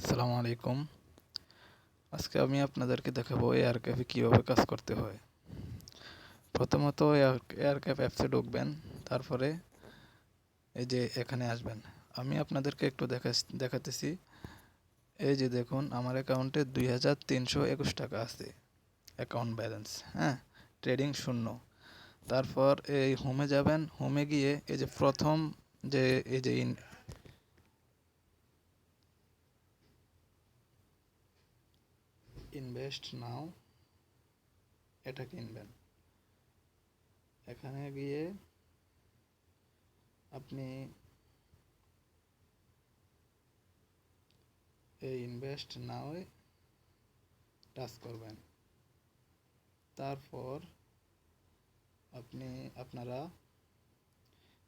আসসালামু আলাইকুম। আজকে আমি আপনাদেরকে দেখাবো এয়ারক্যাফে কীভাবে কাজ করতে হয়। প্রথমত এয়ারক্যাফ অ্যাপসে ঢুকবেন, তারপরে এই যে এখানে আসবেন। আমি আপনাদেরকে একটু দেখাতেছি। এই যে দেখুন, আমার অ্যাকাউন্টে 2321 টাকা আছে অ্যাকাউন্ট ব্যালেন্স। হ্যাঁ, ট্রেডিং শূন্য। তারপর এই হোমে যাবেন, হোমে গিয়ে এই যে প্রথম যে এই যে ইনভেস্ট নাও, এটা কিনবেন। এখানে গিয়ে আপনি এই ইনভেস্ট নাও টাচ করবেন। তারপর আপনারা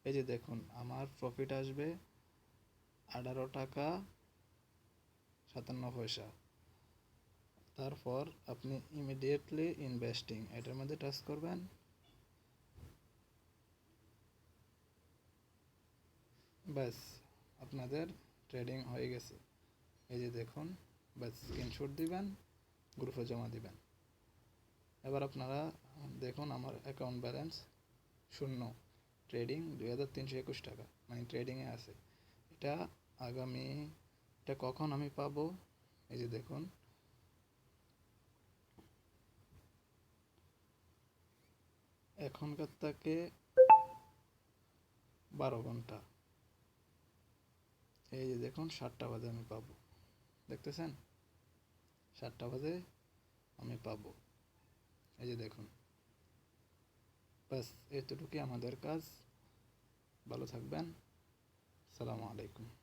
এই যে দেখুন, আমার প্রফিট আসবে 18 টাকা 57 পয়সা। তারপর আপনি ইমিডিয়েটলি ইনভেস্টিং এটার মধ্যে টাচ করবেন। ব্যাস, আপনাদের ট্রেডিং হয়ে গেছে। এই যে দেখুন, ব্যাস স্ক্রিনশট দিবেন, গ্রুপে জমা দিবেন। এবার আপনারা দেখুন, আমার অ্যাকাউন্ট ব্যালেন্স শূন্য, ট্রেডিং 2321 টাকা, মানে ট্রেডিংয়ে আছে। এটা আগামী এটা কখন আমি পাবো? এই যে দেখুন, এখনকার থেকে 12 ঘন্টা। এই যে দেখুন, 7টা বাজে আমি পাবো। দেখতেছেন, 7টা বাজে আমি পাবো। এই যে দেখুন, ব্যাস এতটুকুই আমাদের কাজ। ভালো থাকবেন। আসসালামু আলাইকুম।